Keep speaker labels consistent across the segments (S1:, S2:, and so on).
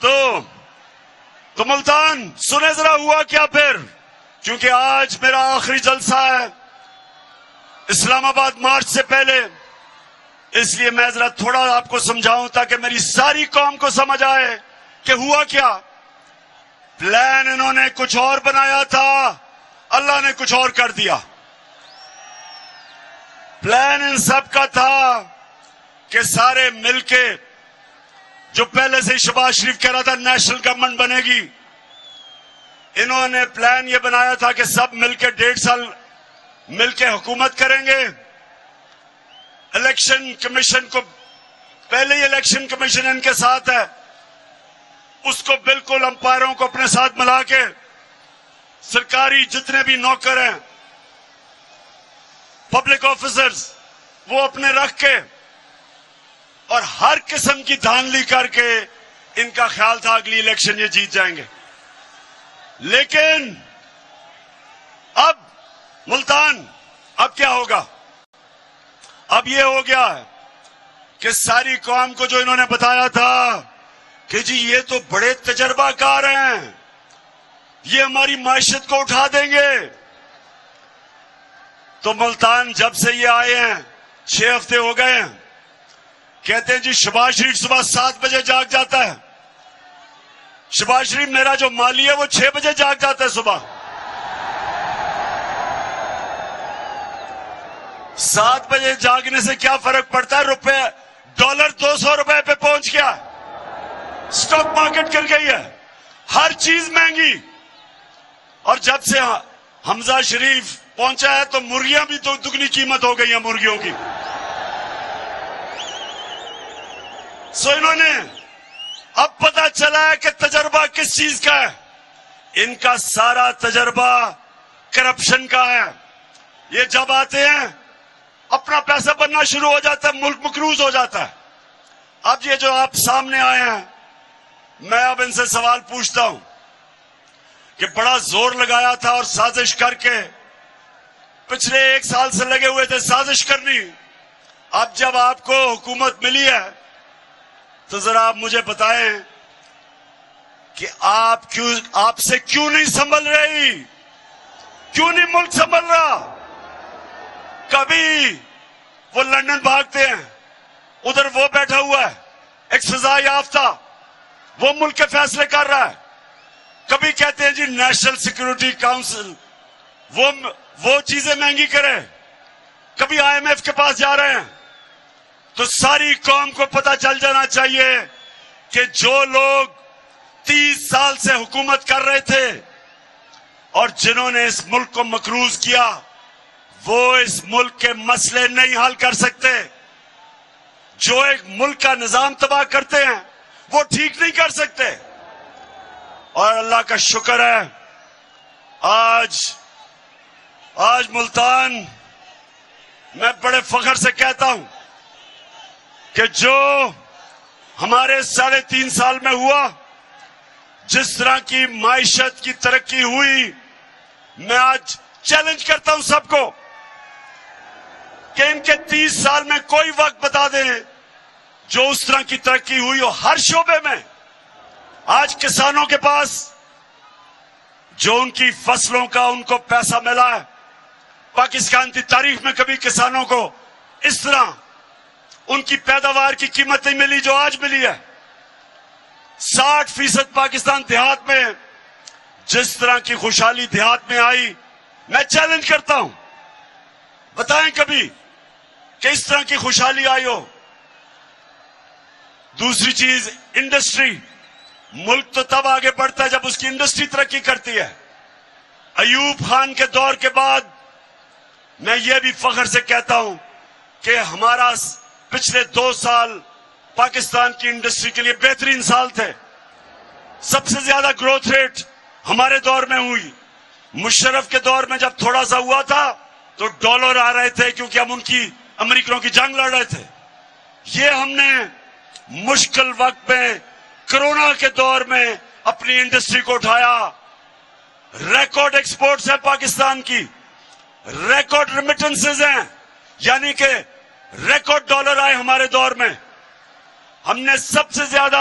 S1: تو ملتان سنے ذرا ہوا کیا پھر، کیونکہ آج میرا آخری جلسہ ہے اسلام آباد مارچ سے پہلے، اس لیے میں ذرا تھوڑا آپ کو سمجھاؤں تاکہ میری ساری قوم کو سمجھ آئے کہ ہوا کیا۔ پلان انہوں نے کچھ اور بنایا تھا، اللہ نے کچھ اور کر دیا۔ پلان ان سب کا تھا کہ سارے مل کے، جو پہلے سے شہباز شریف کہہ رہا تھا نیشنل گورنمنٹ بنے گی، انہوں نے پلان یہ بنایا تھا کہ سب مل کے 1.5 سال مل کے حکومت کریں گے۔ الیکشن کمیشن کو، پہلے ہی الیکشن کمیشن ان کے ساتھ ہے، اس کو بالکل امپائروں کو اپنے ساتھ ملا کے سرکاری جتنے بھی نوکر ہیں، پبلک آفیسرز، وہ اپنے رکھ کے اور ہر قسم کی دھاندلی کر کے ان کا خیال تھا اگلی الیکشن یہ جیت جائیں گے۔ لیکن اب ملتان اب کیا ہوگا؟ اب یہ ہو گیا ہے کہ ساری قوم کو جو انہوں نے بتایا تھا کہ جی یہ تو بڑے تجربہ کار ہیں، یہ ہماری معیشت کو اٹھا دیں گے، تو ملتان جب سے یہ آئے ہیں 6 ہفتے ہو گئے ہیں، کہتے ہیں جی شہباز شریف صبح 7 بجے جاگ جاتا ہے۔ شہباز شریف میرا جو مالی ہے وہ 6 بجے جاگ جاتا ہے صبح۔ 7 بجے جاگنے سے کیا فرق پڑتا ہے؟ ڈالر 200 روپے پہ پہنچ گیا، سٹاک مارکیٹ گر گئی ہے، ہر چیز مہنگی، اور جب سے حمزہ شریف پہنچا ہے تو مرغیاں بھی تو دگنی قیمت ہو گئی ہیں مرغیوں کی۔ سو انہوں نے اب پتا چلا ہے کہ تجربہ کس چیز کا ہے۔ ان کا سارا تجربہ کرپشن کا ہے۔ یہ جب آتے ہیں اپنا پیسہ بننا شروع ہو جاتا ہے، ملک مقروض ہو جاتا ہے۔ اب یہ جو آپ سامنے آئے ہیں، میں اب ان سے سوال پوچھتا ہوں کہ بڑا زور لگایا تھا اور سازش کر کے پچھلے 1 سال سے لگے ہوئے تھے سازش کرنی، اب جب آپ کو حکومت ملی ہے تو ذرا آپ مجھے بتائیں کہ آپ سے کیوں نہیں سنبھل رہی، کیوں نہیں ملک سنبھل رہا؟ کبھی وہ لندن بھاگتے ہیں، ادھر وہ بیٹھا ہوا ہے ایک سزا یافتہ، وہ ملک کے فیصلے کر رہا ہے۔ کبھی کہتے ہیں جی نیشنل سیکورٹی کاؤنسل وہ چیزیں مہنگی کرے، کبھی IMF کے پاس جا رہے ہیں۔ تو ساری قوم کو پتا چل جانا چاہیے کہ جو لوگ 30 سال سے حکومت کر رہے تھے اور جنہوں نے اس ملک کو مقروض کیا، وہ اس ملک کے مسئلے نہیں حل کر سکتے۔ جو ایک ملک کا نظام تباہ کرتے ہیں وہ ٹھیک نہیں کر سکتے۔ اور اللہ کا شکر ہے آج ملتان میں بڑے فخر سے کہتا ہوں کہ جو ہمارے 3.5 سال میں ہوا، جس طرح کی معیشت کی ترقی ہوئی، میں آج چیلنج کرتا ہوں سب کو کہ ان کے 30 سال میں کوئی وقت بتا دیں جو اس طرح کی ترقی ہوئی ہو ہر شعبے میں۔ آج کسانوں کے پاس جو ان کی فصلوں کا ان کو پیسہ ملا ہے، پاکستان کی تاریخ میں کبھی کسانوں کو اس طرح ان کی پیداوار کی قیمت نہیں ملی جو آج ملی ہے۔ 60% پاکستان دیہات میں جس طرح کی خوشحالی دیہات میں آئی، میں چیلنج کرتا ہوں بتائیں کبھی کہ اس طرح کی خوشحالی آئی ہو۔ دوسری چیز انڈسٹری، ملک تو تب آگے بڑھتا ہے جب اس کی انڈسٹری ترقی کرتی ہے۔ ایوب خان کے دور کے بعد میں یہ بھی فخر سے کہتا ہوں کہ ہمارا پچھلے 2 سال پاکستان کی انڈسٹری کے لیے بہترین سال تھے۔ سب سے زیادہ گروتھ ریٹ ہمارے دور میں ہوئی۔ مشرف کے دور میں جب تھوڑا سا ہوا تھا تو ڈالر آ رہے تھے کیونکہ ہم ان کی امریکیوں کی جنگ لڑ رہے تھے۔ یہ ہم نے مشکل وقت میں کرونا کے دور میں اپنی انڈسٹری کو اٹھایا۔ ریکارڈ ایکسپورٹس ہے پاکستان کی، ریکارڈ ریمیٹنسز ہیں، یعنی کہ ریکارڈ ڈالر آئے ہمارے دور میں۔ ہم نے سب سے زیادہ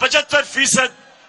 S1: 75%